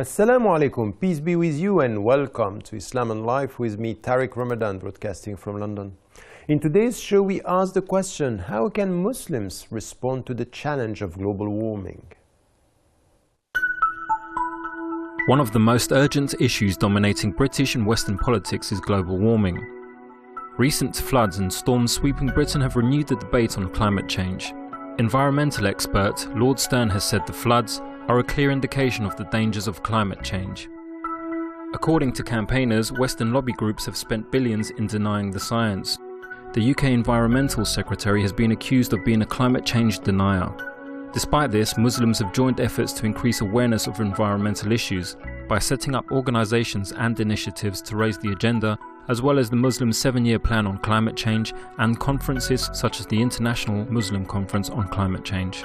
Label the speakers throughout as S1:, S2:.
S1: Assalamu alaikum, peace be with you and welcome to Islam and Life with me, Tariq Ramadan, broadcasting from London. In today's show we ask the question, how can Muslims respond to the challenge of global warming?
S2: One of the most urgent issues dominating British and Western politics is global warming. Recent floods and storms sweeping Britain have renewed the debate on climate change. Environmental expert Lord Stern has said the floods are a clear indication of the dangers of climate change. According to campaigners, Western lobby groups have spent billions in denying the science. The UK Environmental Secretary has been accused of being a climate change denier. Despite this, Muslims have joined efforts to increase awareness of environmental issues by setting up organisations and initiatives to raise the agenda, as well as the Muslim 7-year plan on climate change and conferences such as the International Muslim Conference on Climate Change.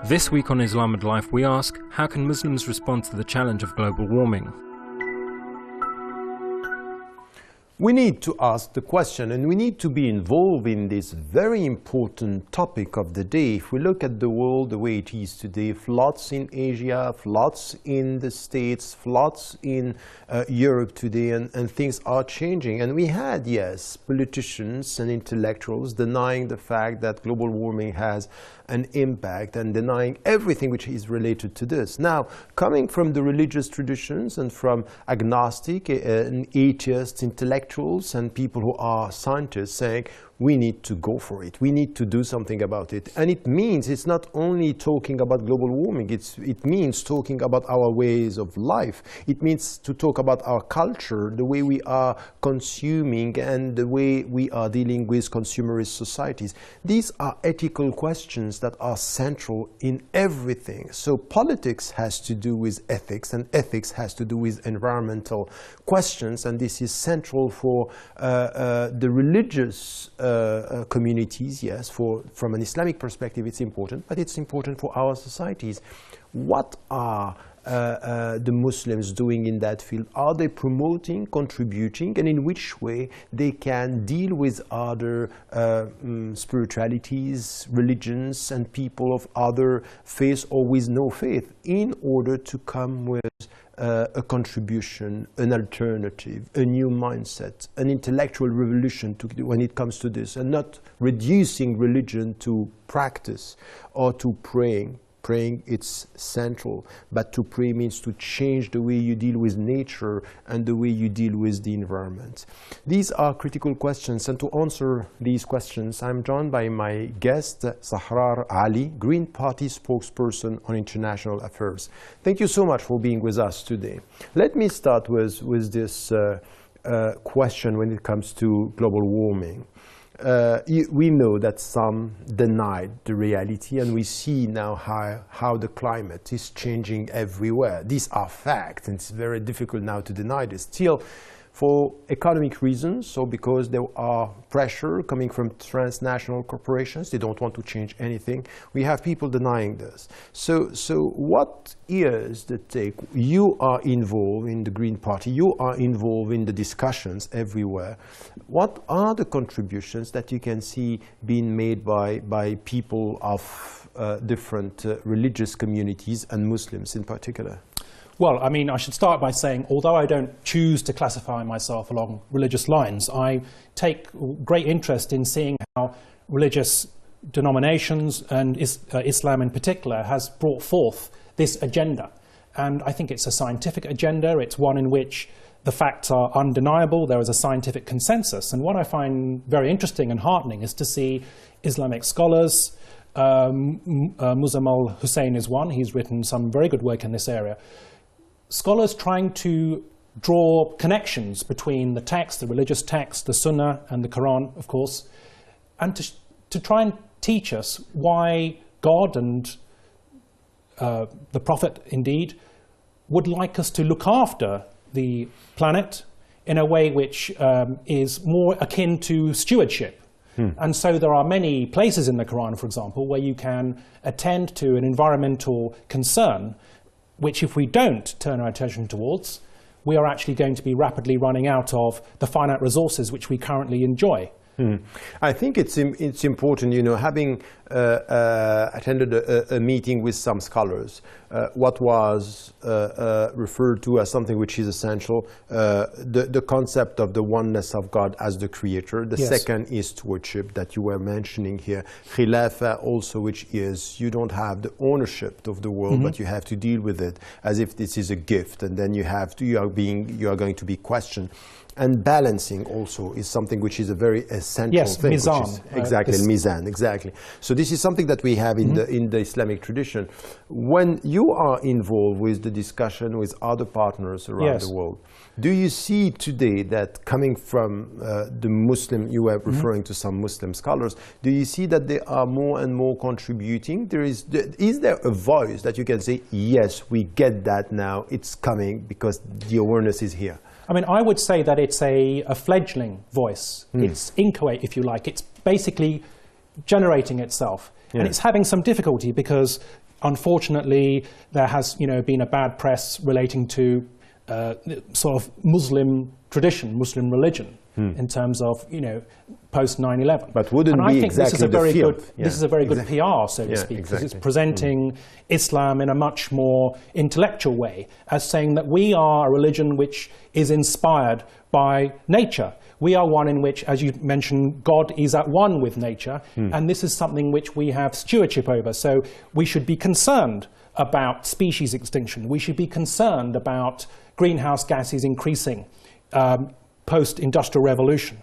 S2: This week on Islam and Life we ask, how can Muslims respond to the challenge of global warming?
S1: We need to ask the question and we need to be involved in this very important topic of the day. If we look at the world the way it is today, floods in Asia, floods in the States, floods in Europe today, and things are changing. And we had, yes, politicians and intellectuals denying the fact that global warming has an impact and denying everything which is related to this. Now, coming from the religious traditions and from agnostic and atheist intellectuals and people who are scientists saying, we need to go for it. We need to do something about it. And it means it's not only talking about global warming, it means talking about our ways of life. It means to talk about our culture, the way we are consuming and the way we are dealing with consumerist societies. These are ethical questions that are central in everything. So politics has to do with ethics and ethics has to do with environmental questions, and this is central for the religious communities, yes, from an Islamic perspective it's important, but it's important for our societies. What are the Muslims doing in that field? Are they promoting, contributing, and in which way they can deal with other spiritualities, religions, and people of other faiths or with no faith in order to come with a contribution, an alternative, a new mindset, an intellectual revolution when it comes to this, and not reducing religion to practice or to praying. Praying, it's central, but to pray means to change the way you deal with nature and the way you deal with the environment. These are critical questions, and to answer these questions, I'm joined by my guest, Zahrar Ali, Green Party spokesperson on international affairs. Thank you so much for being with us today. Let me start with this question when it comes to global warming. We know that some denied the reality, and we see now how the climate is changing everywhere. These are facts, and it's very difficult now to deny this. Still, for economic reasons, so because there are pressure coming from transnational corporations, they don't want to change anything. We have people denying this. So what is the take? You are involved in the Green Party. You are involved in the discussions everywhere. What are the contributions that you can see being made by people of different religious communities and Muslims in particular?
S3: Well, I mean, I should start by saying, although I don't choose to classify myself along religious lines, I take great interest in seeing how religious denominations and Islam in particular has brought forth this agenda. And I think it's a scientific agenda. It's one in which the facts are undeniable. There is a scientific consensus. And what I find very interesting and heartening is to see Islamic scholars. Muzammil al-Hussein is one. He's written some very good work in this area. Scholars trying to draw connections between the text, the religious text, the Sunnah and the Quran, of course, and to try and teach us why God and the Prophet, indeed, would like us to look after the planet in a way which is more akin to stewardship. And so there are many places in the Quran, for example, where you can attend to an environmental concern which if we don't turn our attention towards, we are actually going to be rapidly running out of the finite resources which we currently enjoy.
S1: I think it's important, having attended a meeting with some scholars, what was referred to as something which is essential, the concept of the oneness of God as the creator. The second is stewardship that you were mentioning here. Khilafa also, which is you don't have the ownership of the world, but you have to deal with it as if this is a gift, and then you are going to be questioned. And balancing also is something which is a very essential thing.
S3: Mizan.
S1: Exactly, mizan, exactly. So this is something that we have in the Islamic tradition. When you are involved with the discussion with other partners around the world, do you see today that coming from the Muslim, you were referring to some Muslim scholars, do you see that they are more and more contributing? Is there a voice that you can say, yes, we get that now, it's coming because the awareness is here?
S3: I mean, I would say that it's a fledgling voice. It's inchoate, if you like. It's basically generating itself. And it's having some difficulty because, unfortunately, there has been a bad press relating to sort of Muslim tradition, Muslim religion, in terms of, post 9/11.
S1: But wouldn't
S3: and
S1: be
S3: I think
S1: exactly
S3: this is a very
S1: the field.
S3: good. This is a very good PR, so to speak, because it's presenting Islam in a much more intellectual way, as saying that we are a religion which is inspired by nature. We are one in which, as you mentioned, God is at one with nature, and this is something which we have stewardship over. So we should be concerned about species extinction. We should be concerned about greenhouse gases increasing post-industrial revolution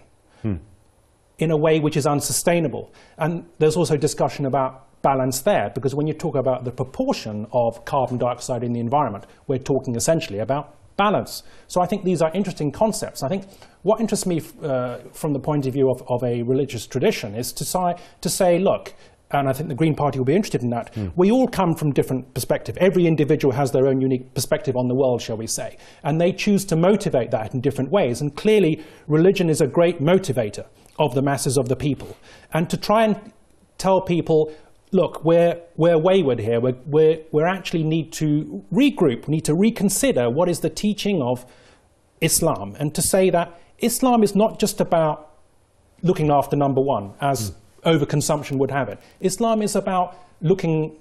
S3: in a way which is unsustainable. And there's also discussion about balance there, because when you talk about the proportion of carbon dioxide in the environment, we're talking essentially about balance. So I think these are interesting concepts. I think what interests me from the point of view of a religious tradition is to say, look, and I think the Green Party will be interested in that, we all come from different perspectives. Every individual has their own unique perspective on the world, shall we say, and they choose to motivate that in different ways. And clearly, religion is a great motivator of the masses of the people. And to try and tell people, look, we're wayward here, we actually need to regroup, we need to reconsider what is the teaching of Islam, and to say that Islam is not just about looking after number one, as overconsumption would have it. Islam is about looking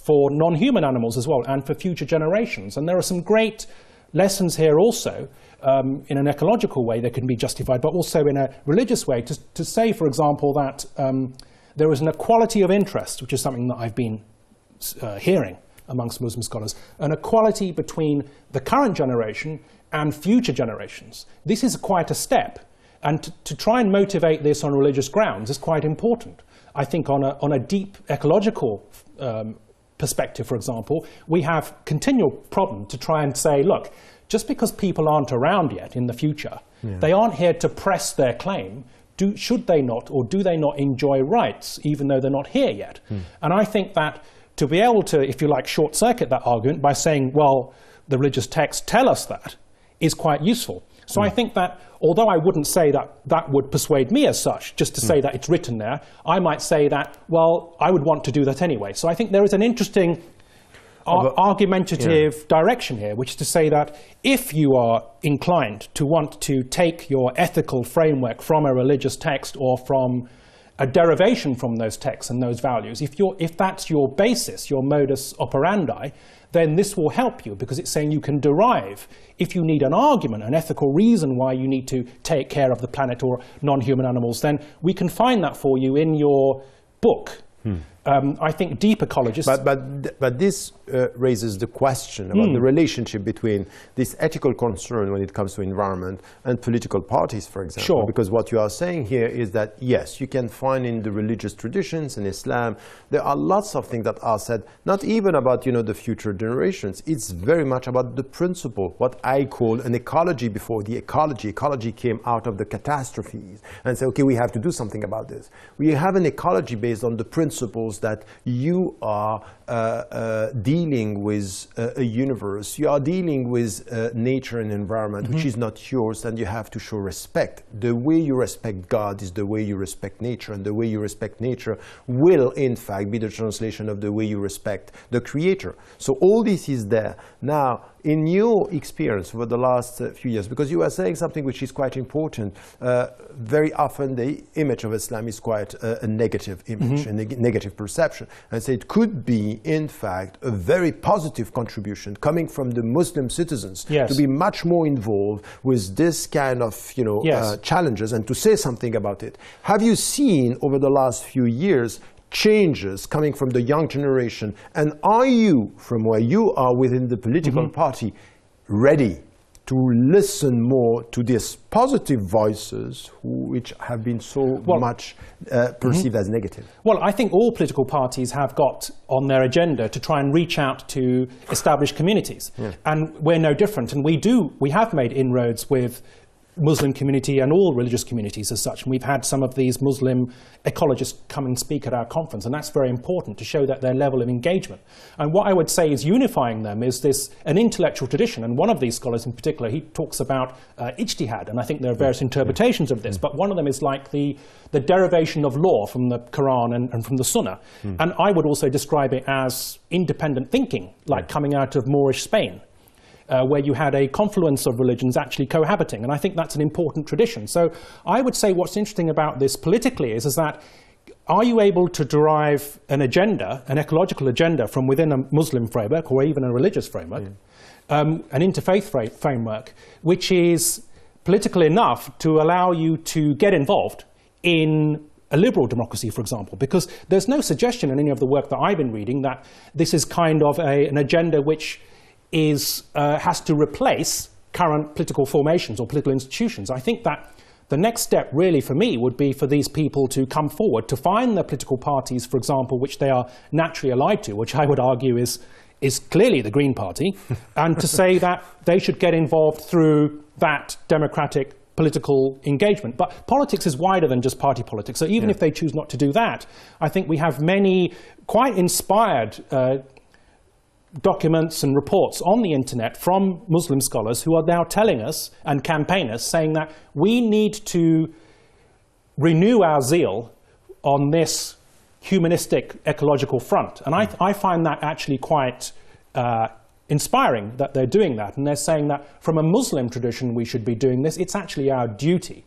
S3: for non-human animals as well, and for future generations. And there are some great lessons here also, in an ecological way that can be justified, but also in a religious way, to say, for example, that there is an equality of interest, which is something that I've been hearing amongst Muslim scholars, an equality between the current generation and future generations. This is quite a step. And to try and motivate this on religious grounds is quite important. I think on a deep ecological perspective, for example, we have continual problem to try and say, look, just because people aren't around yet in the future, they aren't here to press their claim. Should they not, or do they not enjoy rights, even though they're not here yet? And I think that to be able to, if you like, short-circuit that argument by saying, well, the religious texts tell us that, is quite useful. So I think that, although I wouldn't say that that would persuade me as such, just to say that it's written there, I might say that, well, I would want to do that anyway. So I think there is an interesting argumentative direction here, which is to say that if you are inclined to want to take your ethical framework from a religious text or from a derivation from those texts and those values, if that's your basis, your modus operandi, then this will help you, because it's saying you can derive, if you need an argument, an ethical reason why you need to take care of the planet or non-human animals, then we can find that for you in your book. I think deep ecologists...
S1: But this raises the question about the relationship between this ethical concern when it comes to environment and political parties, for example.
S3: Sure.
S1: Because what you are saying here is that, yes, you can find in the religious traditions in Islam, there are lots of things that are said, not even about, the future generations. It's very much about the principle, what I call an ecology before the ecology. Ecology came out of the catastrophes and said, okay, we have to do something about this. We have an ecology based on the principles principles that you are dealing with a universe, you are dealing with nature and environment, which is not yours, and you have to show respect. The way you respect God is the way you respect nature, and the way you respect nature will, in fact, be the translation of the way you respect the Creator. So all this is there. Now, in your experience over the last few years, because you are saying something which is quite important, very often the image of Islam is quite a negative image, a negative perception. And so it could be, in fact, a very positive contribution coming from the Muslim citizens to be much more involved with this kind of challenges and to say something about it. Have you seen over the last few years changes coming from the young generation, and are you, from where you are within the political party, ready to listen more to these positive voices which have been so much perceived as negative?
S3: Well, I think all political parties have got on their agenda to try and reach out to established communities. And we're no different. And we have made inroads with Muslim community and all religious communities as such. And we've had some of these Muslim ecologists come and speak at our conference, and that's very important to show that their level of engagement. And what I would say is unifying them is an intellectual tradition. And one of these scholars in particular, he talks about ijtihad, and I think there are various interpretations of this, but one of them is like the derivation of law from the Quran and from the Sunnah. And I would also describe it as independent thinking, like coming out of Moorish Spain. Where you had a confluence of religions actually cohabiting. And I think that's an important tradition. So I would say what's interesting about this politically is that are you able to derive an agenda, an ecological agenda from within a Muslim framework or even a religious framework, an interfaith framework, which is political enough to allow you to get involved in a liberal democracy, for example, because there's no suggestion in any of the work that I've been reading that this is kind of an agenda which has to replace current political formations or political institutions. I think that the next step really for me would be for these people to come forward, to find the political parties, for example, which they are naturally allied to, which I would argue is clearly the Green Party, and to say that they should get involved through that democratic political engagement. But politics is wider than just party politics. So even if they choose not to do that, I think we have many quite inspired documents and reports on the internet from Muslim scholars who are now telling us and campaigners saying that we need to renew our zeal on this humanistic ecological front. And I find that actually quite inspiring that they're doing that. And they're saying that from a Muslim tradition we should be doing this. It's actually our duty.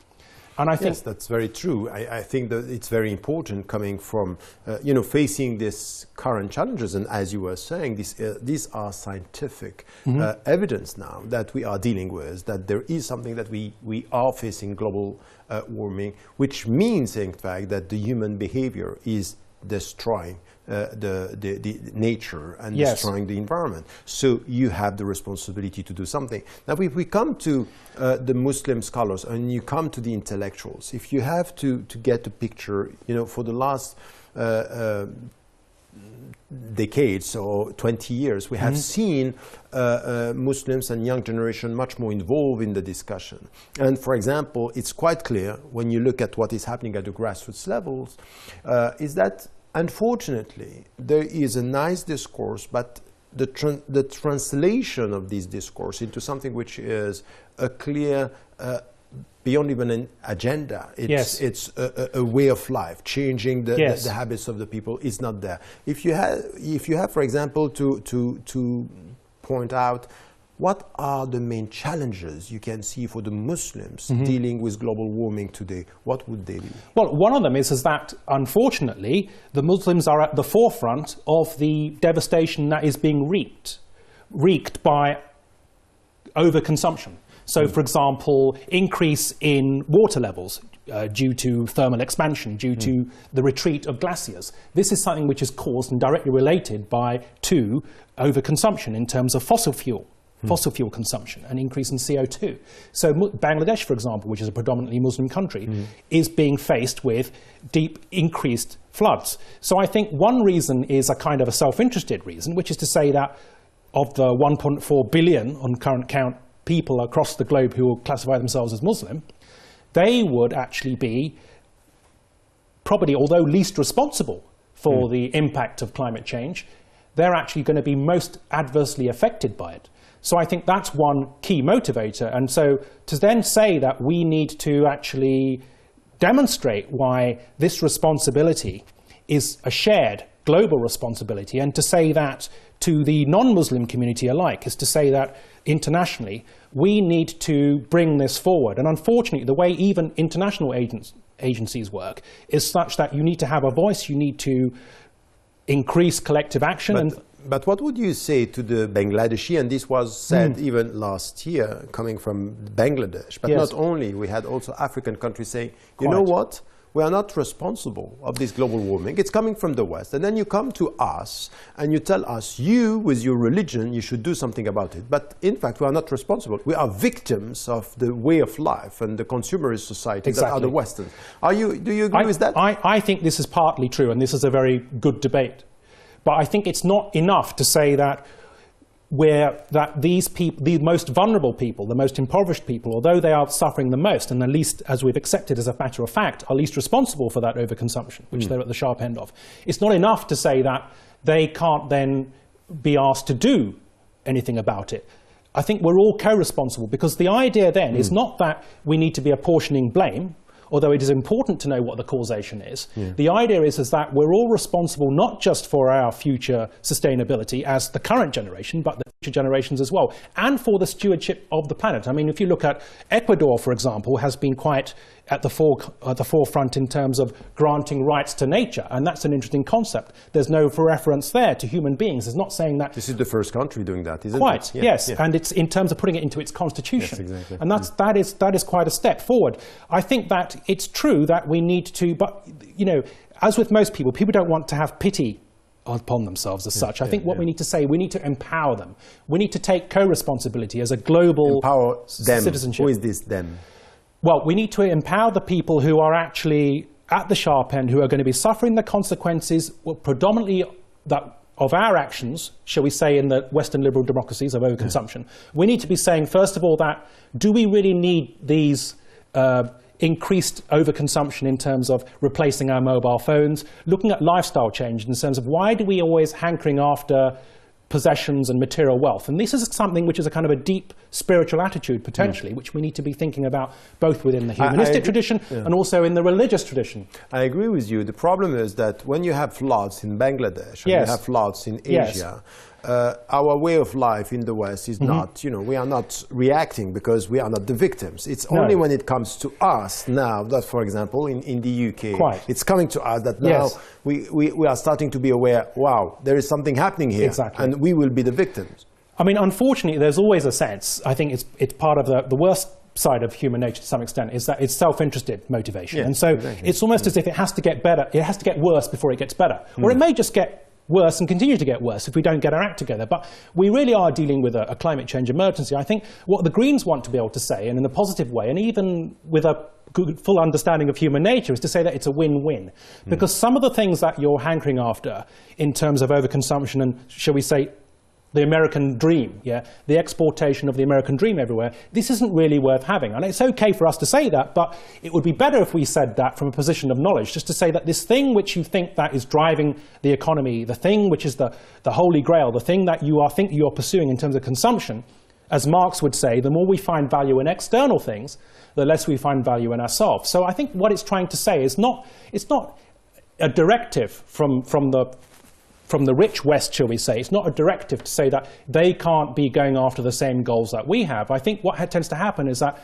S3: And I think
S1: yes, that's very true. I think that it's very important coming from, facing these current challenges. And as you were saying, these are scientific evidence now that we are dealing with, that there is something that we are facing global warming, which means, in fact, that the human behavior is destroying the nature and destroying the environment. So you have the responsibility to do something. Now, if we come to the Muslim scholars and you come to the intellectuals, if you have to get a picture, for the last decades or 20 years, we have seen Muslims and young generation much more involved in the discussion. And for example, it's quite clear when you look at what is happening at the grassroots levels, is that unfortunately there is a nice discourse, but the translation of this discourse into something which is a clear beyond even an agenda, it's a way of life, changing the habits of the people is not there. If you have, for example, to point out what are the main challenges you can see for the Muslims dealing with global warming today, what would they be?
S3: Well, one of them is that, unfortunately, the Muslims are at the forefront of the devastation that is being wreaked by overconsumption. So, for example, increase in water levels due to thermal expansion, due to the retreat of glaciers. This is something which is caused and directly related to overconsumption in terms of fossil fuel consumption, an increase in CO2. So Bangladesh, for example, which is a predominantly Muslim country, is being faced with deep increased floods. So I think one reason is a kind of a self-interested reason, which is to say that of the 1.4 billion on current count people across the globe who will classify themselves as Muslim, they would actually be probably, although least responsible for the impact of climate change, they're actually going to be most adversely affected by it. So I think that's one key motivator. And so to then say that we need to actually demonstrate why this responsibility is a shared global responsibility, and to say that to the non-Muslim community alike, is to say that internationally we need to bring this forward. And unfortunately, the way even international agencies work is such that you need to have a voice, you need to increase collective action.
S1: But what would you say to the Bangladeshi, and this was said even last year, coming from Bangladesh, but not only, we had also African countries saying, you know what, we are not responsible of this global warming, it's coming from the West. And then you come to us and you tell us, you, with your religion, you should do something about it. But in fact, we are not responsible. We are victims of the way of life and the consumerist society that are the Westerns. Do you agree with that?
S3: I think this is partly true, and this is a very good debate. But I think it's not enough to say that these people, the most vulnerable people, the most impoverished people, although they are suffering the most, and the least, as we've accepted as a matter of fact, are least responsible for that overconsumption, which they're at the sharp end of. It's not enough to say that they can't then be asked to do anything about it. I think we're all co-responsible, because the idea then is not that we need to be apportioning blame, although it is important to know what the causation is. The idea is that we're all responsible not just for our future sustainability as the current generation, but the future generations as well, and for the stewardship of the planet. I mean, if you look at Ecuador, for example, has been quite at the forefront in terms of granting rights to nature, and that's an interesting concept. There's no reference there to human beings. It's not saying that...
S1: This is the first country doing that, isn't it?
S3: Quite, yes, and it's in terms of putting it into its constitution.
S1: Yes, exactly.
S3: And that is quite a step forward. I think that it's true that we need to, but, you know, as with most people, people don't want to have pity upon themselves as such. I think what we need to say, we need to empower them. We need to take co-responsibility as a global
S1: empower them.
S3: Citizenship.
S1: Who is this them?
S3: Well, we need to empower the people who are actually at the sharp end, who are going to be suffering the consequences, predominantly of our actions, shall we say, in the Western liberal democracies of overconsumption. We need to be saying, first of all, that do we really need these increased overconsumption in terms of replacing our mobile phones, looking at lifestyle change in terms of why do we always hankering after possessions and material wealth. And this is something which is a kind of a deep spiritual attitude, potentially, which we need to be thinking about both within the humanistic tradition and also in the religious tradition.
S1: I agree with you. The problem is that when you have floods in Bangladesh, and you have floods in Asia, our way of life in the West is not, you know, we are not reacting because we are not the victims. It's only when it comes to us now that, for example, in the UK, it's coming to us that now we are starting to be aware, wow, there is something happening here, and we will be the victims.
S3: I mean, unfortunately, there's always a sense, I think it's part of the worst side of human nature to some extent, is that it's self-interested motivation. And so it's almost as if it has to get better, it has to get worse before it gets better. Or it may just get worse and continue to get worse if we don't get our act together. But we really are dealing with a climate change emergency. I think what the Greens want to be able to say, and in a positive way, and even with a good, full understanding of human nature, is to say that it's a win-win. Because some of the things that you're hankering after in terms of overconsumption and, shall we say, the American dream, the exportation of the American dream everywhere, this isn't really worth having. And it's okay for us to say that, but it would be better if we said that from a position of knowledge, just to say that this thing which you think that is driving the economy, the thing which is the holy grail, the thing that you think you're pursuing in terms of consumption, as Marx would say, the more we find value in external things, the less we find value in ourselves. So I think what it's trying to say is it's not a directive from the rich West, shall we say. It's not a directive to say that they can't be going after the same goals that we have. I think what tends to happen is that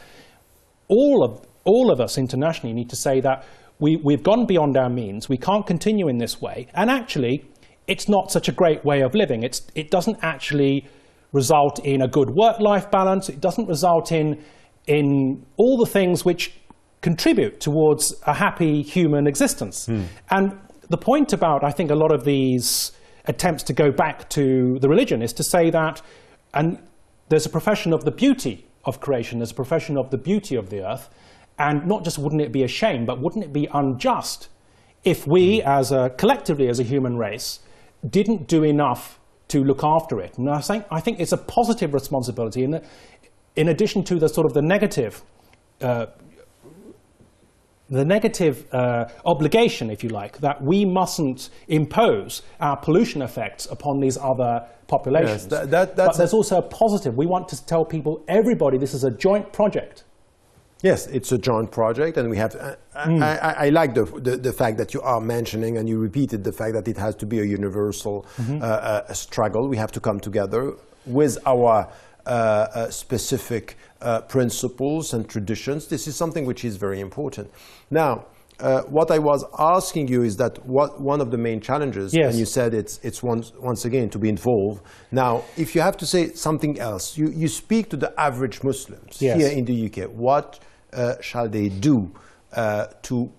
S3: all of us internationally need to say that we've gone beyond our means, we can't continue in this way, and actually it's not such a great way of living. It doesn't actually result in a good work-life balance, it doesn't result in all the things which contribute towards a happy human existence. And the point about, I think, a lot of these attempts to go back to the religion is to say that, and there's a profession of the beauty of creation, there's a profession of the beauty of the earth, and not just wouldn't it be a shame, but wouldn't it be unjust if we, collectively as a human race, didn't do enough to look after it? And I think it's a positive responsibility, in addition to the sort of the negative the negative obligation, if you like, that we mustn't impose our pollution effects upon these other populations.
S1: Yes,
S3: but there's also a positive. We want to tell people, everybody, this is a joint project.
S1: Yes, it's a joint project, and we have. I like the fact that you are mentioning, and you repeated the fact that it has to be a universal struggle. We have to come together with our specific principles and traditions. This is something which is very important. Now, what I was asking you is that one of the main challenges,
S3: yes.
S1: and you said it's once again to be involved. Now, if you have to say something else, you speak to the average Muslims
S3: yes.
S1: here in the UK. What shall they do to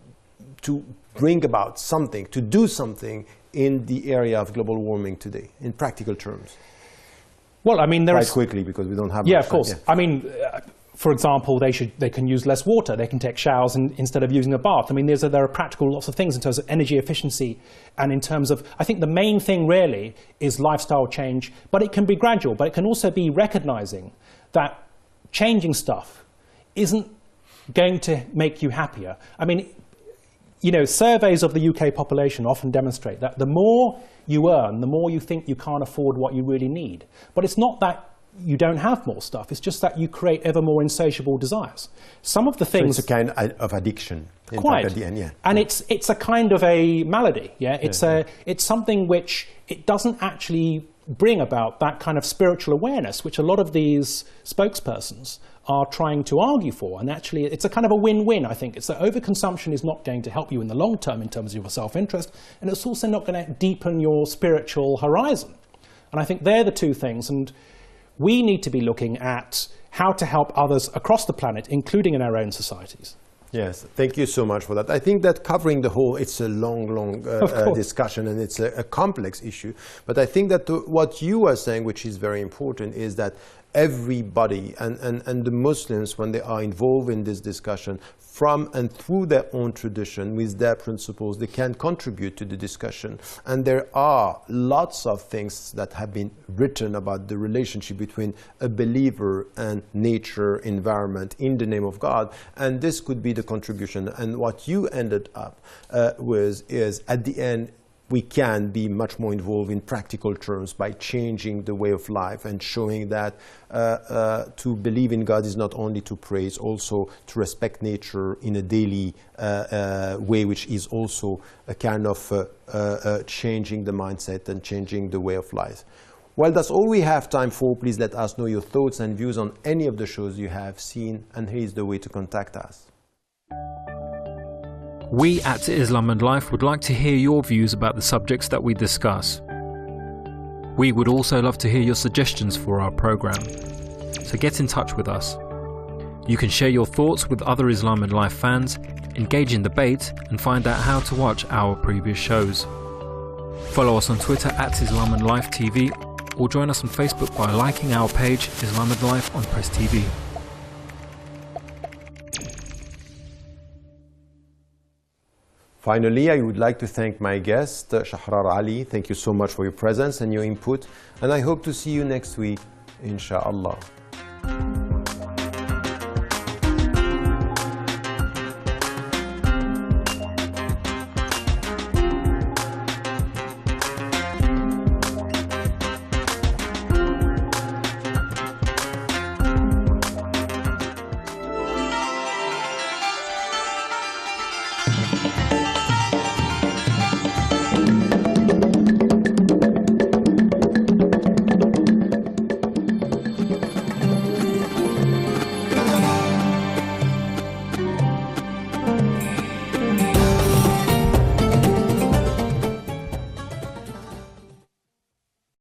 S1: bring about something, to do something in the area of global warming today, in practical terms?
S3: Well, I mean,
S1: quite quickly, because we don't have
S3: yeah,
S1: much
S3: of course.
S1: time.
S3: I mean, for example, they can use less water. They can take showers instead of using a bath. I mean, there are practical lots of things in terms of energy efficiency, and in terms of, I think the main thing really is lifestyle change, but it can be gradual, but it can also be recognizing that changing stuff isn't going to make you happier. I mean, you know, surveys of the UK population often demonstrate that the more you earn, the more you think you can't afford what you really need. But it's not that you don't have more stuff, it's just that you create ever more insatiable desires. Some of the things...
S1: So it's a kind of addiction.
S3: Quite.
S1: At the end, yeah.
S3: And it's a kind of a malady, yeah? It's something which it doesn't actually bring about that kind of spiritual awareness, which a lot of these spokespersons are trying to argue for. And actually, it's a kind of a win-win, I think. It's that overconsumption is not going to help you in the long term in terms of your self-interest, and it's also not going to deepen your spiritual horizon. And I think they're the two things. And we need to be looking at how to help others across the planet, including in our own societies.
S1: Yes, thank you so much for that. I think that covering the whole, it's a long discussion, and it's a complex issue. But I think that what you are saying, which is very important, is that everybody and the Muslims, when they are involved in this discussion, from and through their own tradition, with their principles, they can contribute to the discussion. And there are lots of things that have been written about the relationship between a believer and nature, environment, in the name of God. And this could be the contribution. And what you ended up with is, at the end, we can be much more involved in practical terms by changing the way of life and showing that to believe in God is not only to pray, it's also to respect nature in a daily way, which is also a kind of changing the mindset and changing the way of life. Well, that's all we have time for. Please let us know your thoughts and views on any of the shows you have seen, and here's the way to contact us.
S2: We at Islam and Life would like to hear your views about the subjects that we discuss. We would also love to hear your suggestions for our program, so get in touch with us. You can share your thoughts with other Islam and Life fans, engage in debate, and find out how to watch our previous shows. Follow us on Twitter at Islam and Life TV, or join us on Facebook by liking our page Islam and Life on Press TV.
S1: Finally, I would like to thank my guest, Shahrar Ali. Thank you so much for your presence and your input, and I hope to see you next week, inshallah.